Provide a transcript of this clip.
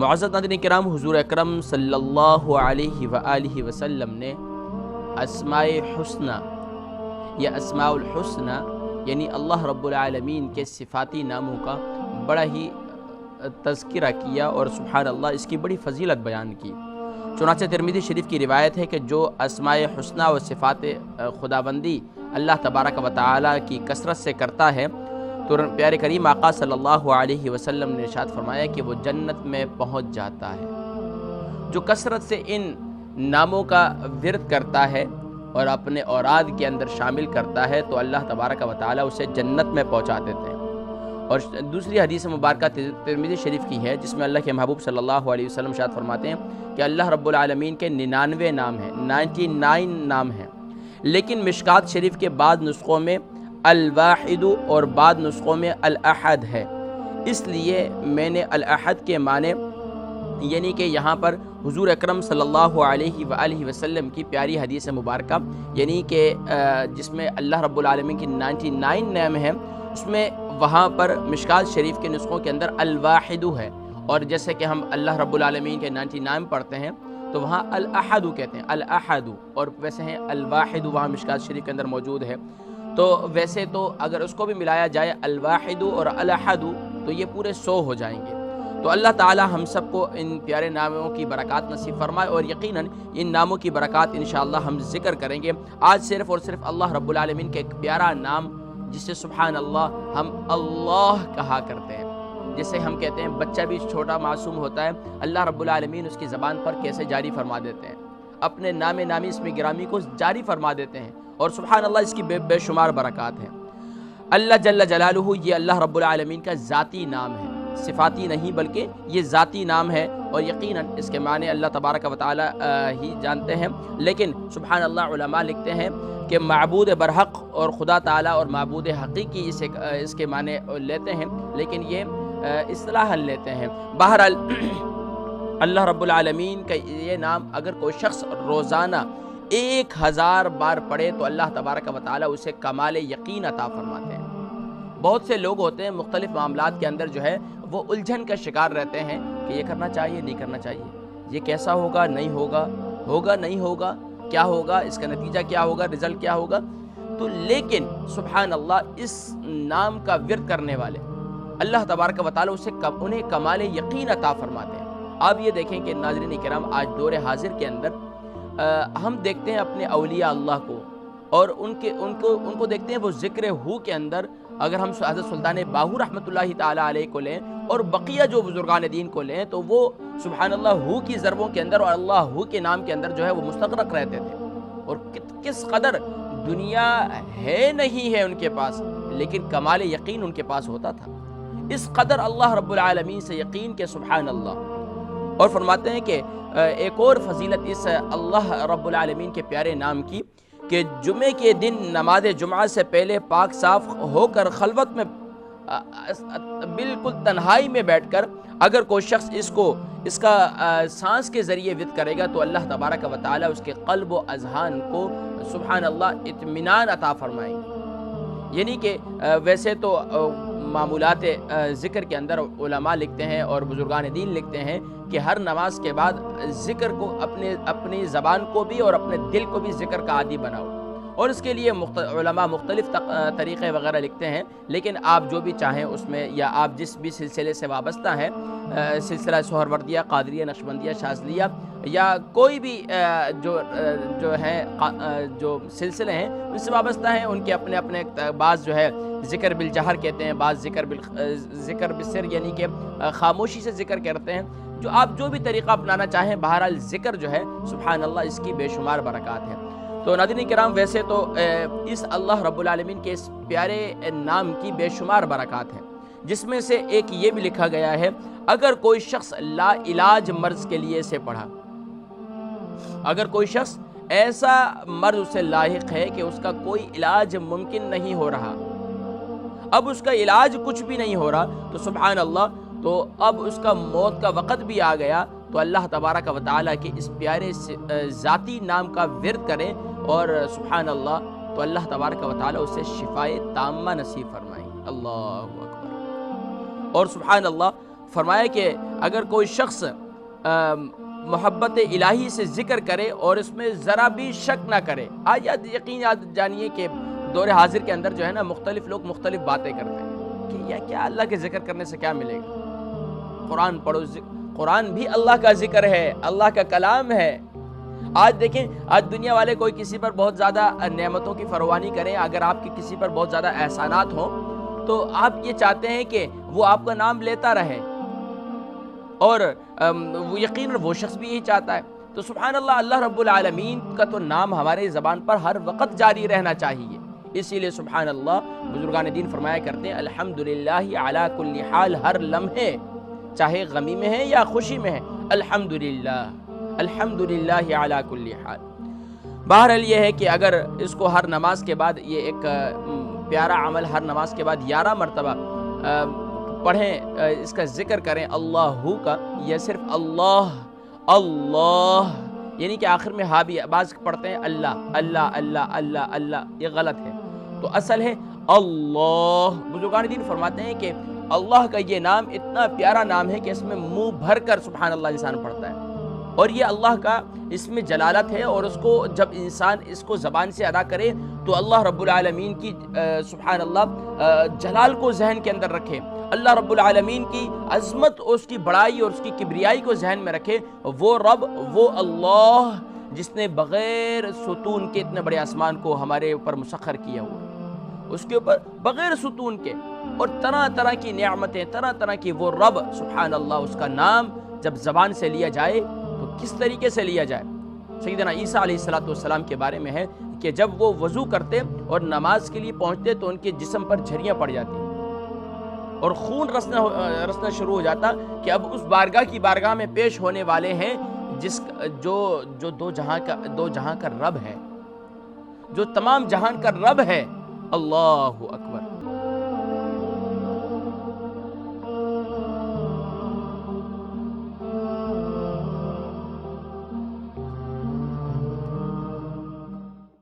معزز ناظرین کرام، حضور اکرم صلی اللہ علیہ وآلہ وسلم نے اسماء حسنہ یا اسماء الحسنہ یعنی اللہ رب العالمین کے صفاتی ناموں کا بڑا ہی تذکرہ کیا اور سبحان اللہ اس کی بڑی فضیلت بیان کی۔ چنانچہ ترمذی شریف کی روایت ہے کہ جو اسماء حسنہ و صفات خداوندی اللہ تبارک و تعالی کی کثرت سے کرتا ہے تو پیارے کریم آقا صلی اللہ علیہ وسلم نے ارشاد فرمایا کہ وہ جنت میں پہنچ جاتا ہے۔ جو کثرت سے ان ناموں کا ورد کرتا ہے اور اپنے اوراد کے اندر شامل کرتا ہے تو اللہ تبارک و تعالی اسے جنت میں پہنچا دیتے ہیں۔ اور دوسری حدیث مبارکہ ترمذی شریف کی ہے جس میں اللہ کے محبوب صلی اللہ علیہ وسلم ارشاد فرماتے ہیں کہ اللہ رب العالمین کے 99 نام ہیں، 99 نام ہیں، لیکن مشکات شریف کے بعض نسخوں میں الواحد اور بعض نسخوں میں الاحد ہے، اس لیے میں نے الاحد کے معنی یعنی کہ یہاں پر حضور اکرم صلی اللہ علیہ وآلہ وسلم کی پیاری حدیث مبارکہ یعنی کہ جس میں اللہ رب العالمین کی 99 نام ہیں، اس میں وہاں پر مشکات شریف کے نسخوں کے اندر الواحد ہے، اور جیسے کہ ہم اللہ رب العالمین کے 99 پڑھتے ہیں تو وہاں الاحد کہتے ہیں، الاحد، اور ویسے ہیں الواحد وہاں مشکات شریف کے اندر موجود ہے۔ تو ویسے تو اگر اس کو بھی ملایا جائے الواحد اور الاحد تو یہ پورے 100 ہو جائیں گے۔ تو اللہ تعالی ہم سب کو ان پیارے ناموں کی برکات نصیب فرمائے، اور یقیناً ان ناموں کی برکات انشاءاللہ ہم ذکر کریں گے۔ آج صرف اور صرف اللہ رب العالمین کے ایک پیارا نام جسے سبحان اللہ ہم اللہ کہا کرتے ہیں، جسے ہم کہتے ہیں بچہ بھی چھوٹا معصوم ہوتا ہے، اللہ رب العالمین اس کی زبان پر کیسے جاری فرما دیتے ہیں، اپنے نام نامی اسم گرامی کو جاری فرما دیتے ہیں، اور سبحان اللہ اس کی بے شمار برکات ہیں۔ اللہ جل جلالہ یہ اللہ رب العالمین کا ذاتی نام ہے، صفاتی نہیں بلکہ یہ ذاتی نام ہے، اور یقیناً اس کے معنی اللہ تبارک و تعالی ہی جانتے ہیں، لیکن سبحان اللہ علماء لکھتے ہیں کہ معبود برحق اور خدا تعالی اور معبود حقیقی اس کے معنی لیتے ہیں، لیکن یہ اصطلاح لیتے ہیں۔ بہرحال اللہ رب العالمین کا یہ نام اگر کوئی شخص روزانہ 1000 بار پڑھے تو اللہ تبارک و تعالی اسے کمال یقین عطا فرماتے ہیں۔ بہت سے لوگ ہوتے ہیں مختلف معاملات کے اندر جو ہے وہ الجھن کا شکار رہتے ہیں کہ یہ کرنا چاہیے نہیں کرنا چاہیے، یہ کیسا ہوگا نہیں ہوگا، ہوگا نہیں ہوگا، کیا ہوگا، اس کا نتیجہ کیا ہوگا، رزلٹ کیا ہوگا۔ تو لیکن سبحان اللہ اس نام کا ورد کرنے والے اللہ تبارک و تعالی انہیں کمال یقین عطا فرماتے ہیں۔ آپ یہ دیکھیں کہ ناظرین کرام آج دور حاضر کے اندر ہم دیکھتے ہیں اپنے اولیاء اللہ کو، اور ان کو دیکھتے ہیں وہ ذکر ہو کے اندر، اگر ہم حضرت سلطان باہو رحمۃ اللہ تعالی علیہ کو لیں اور بقیہ جو بزرگان دین کو لیں تو وہ سبحان اللہ ہو کی ضربوں کے اندر اور اللہ ہو کے نام کے اندر جو ہے وہ مستغرق رہتے تھے، اور کس قدر دنیا ہے نہیں ہے ان کے پاس لیکن کمال یقین ان کے پاس ہوتا تھا، اس قدر اللہ رب العالمین سے یقین کے سبحان اللہ۔ اور فرماتے ہیں کہ ایک اور فضیلت اس اللہ رب العالمین کے پیارے نام کی کہ جمعے کے دن نماز جمعہ سے پہلے پاک صاف ہو کر خلوت میں بالکل تنہائی میں بیٹھ کر اگر کوئی شخص اس کا سانس کے ذریعے ود کرے گا تو اللہ تبارک و تعالی اس کے قلب و اذہان کو سبحان اللہ اطمینان عطا فرمائیں گے۔ یعنی کہ ویسے تو معمولات ذکر کے اندر علماء لکھتے ہیں اور بزرگان دین لکھتے ہیں کہ ہر نماز کے بعد ذکر کو اپنی زبان کو بھی اور اپنے دل کو بھی ذکر کا عادی بناؤ، اور اس کے لیے علماء مختلف طریقے وغیرہ لکھتے ہیں، لیکن آپ جو بھی چاہیں اس میں، یا آپ جس بھی سلسلے سے وابستہ ہیں، سلسلہ سہروردیہ، قادریہ، نقشبندیہ، شاذلیہ، یا کوئی بھی جو سلسلے ہیں ان سے وابستہ ہیں، ان کے اپنے اپنے بعض جو ہے ذکر بالجہر کہتے ہیں، بعض ذکر بالسر یعنی کہ خاموشی سے ذکر کرتے ہیں، جو آپ جو بھی طریقہ اپنانا چاہیں، بہرحال ذکر جو ہے سبحان اللہ اس کی بے شمار برکات ہیں۔ تو ناظرین کرام ویسے تو اس اللہ رب العالمین کے اس پیارے نام کی بے شمار برکات ہیں، جس میں سے ایک یہ بھی لکھا گیا ہے اگر کوئی شخص لا علاج مرض کے لیے اسے پڑھا، اگر کوئی شخص ایسا مرض اسے لاحق ہے کہ اس کا کوئی علاج ممکن نہیں ہو رہا، اب اس کا علاج کچھ بھی نہیں ہو رہا، تو سبحان اللہ تو اب اس کا موت کا وقت بھی آ گیا تو اللہ تبارک و تعالیٰ کے اس پیارے ذاتی نام کا ورد کریں اور سبحان اللہ تو اللہ تبارک و تعالیٰ اسے شفائے تامہ نصیب فرمائیں۔ اللہ اکبر۔ اور سبحان اللہ فرمایا کہ اگر کوئی شخص محبت الہی سے ذکر کرے اور اس میں ذرا بھی شک نہ کرے. آج یقین جانیے کہ دور حاضر کے اندر جو ہے نا مختلف لوگ مختلف باتیں کرتے ہیں کہ یہ کیا اللہ کے ذکر کرنے سے کیا ملے گا. قرآن پڑھو، قرآن بھی اللہ کا ذکر ہے، اللہ کا کلام ہے. آج دیکھیں، آج دنیا والے کوئی کسی پر بہت زیادہ نعمتوں کی فراوانی کریں، اگر آپ کے کسی پر بہت زیادہ احسانات ہوں تو آپ یہ چاہتے ہیں کہ وہ آپ کا نام لیتا رہے، اور وہ یقیناً وہ شخص بھی یہی چاہتا ہے. تو سبحان اللہ، اللہ رب العالمین کا تو نام ہمارے زبان پر ہر وقت جاری رہنا چاہیے. اسی لیے سبحان اللہ بزرگان دین فرمایا کرتے ہیں الحمدللہ علی کل حال، ہر لمحے چاہے غمی میں ہے یا خوشی میں ہے، الحمدللہ الحمدللہ علی کل حال. بہرحال یہ ہے کہ اگر اس کو ہر نماز کے بعد، یہ ایک پیارا عمل، ہر نماز کے بعد 11 مرتبہ پڑھیں، اس کا ذکر کریں اللہ کا، یا صرف اللہ اللہ، یعنی کہ آخر میں ہا بھی، بعض پڑھتے ہیں اللہ اللہ اللہ اللہ اللہ، یہ غلط ہے. تو اصل ہے اللہ. بزرگان دین فرماتے ہیں کہ اللہ کا یہ نام اتنا پیارا نام ہے کہ اس میں منہ بھر کر سبحان اللہ انسان پڑھتا ہے، اور یہ اللہ کا اس میں جلالت ہے. اور اس کو جب انسان اس کو زبان سے ادا کرے تو اللہ رب العالمین کی سبحان اللہ جلال کو ذہن کے اندر رکھے، اللہ رب العالمین کی عظمت اور اس کی بڑائی اور اس کی کبریائی کو ذہن میں رکھے. وہ رب، وہ اللہ جس نے بغیر ستون کے اتنے بڑے آسمان کو ہمارے اوپر مسخر کیا ہوا، اس کے اوپر بغیر ستون کے، اور طرح طرح کی نعمتیں، طرح طرح کی، وہ رب سبحان اللہ. اس کا نام جب زبان سے لیا جائے تو کس طریقے سے لیا جائے. سیدنا عیسیٰ علیہ السلام کے بارے میں ہے کہ جب وہ وضو کرتے اور نماز کے لیے پہنچتے تو ان کے جسم پر جھریاں پڑ جاتی اور خون رسنا شروع ہو جاتا کہ اب اس بارگاہ کی بارگاہ میں پیش ہونے والے ہیں جو دو جہاں کا رب ہے، جو تمام جہان کا رب ہے. اللہ اکبر.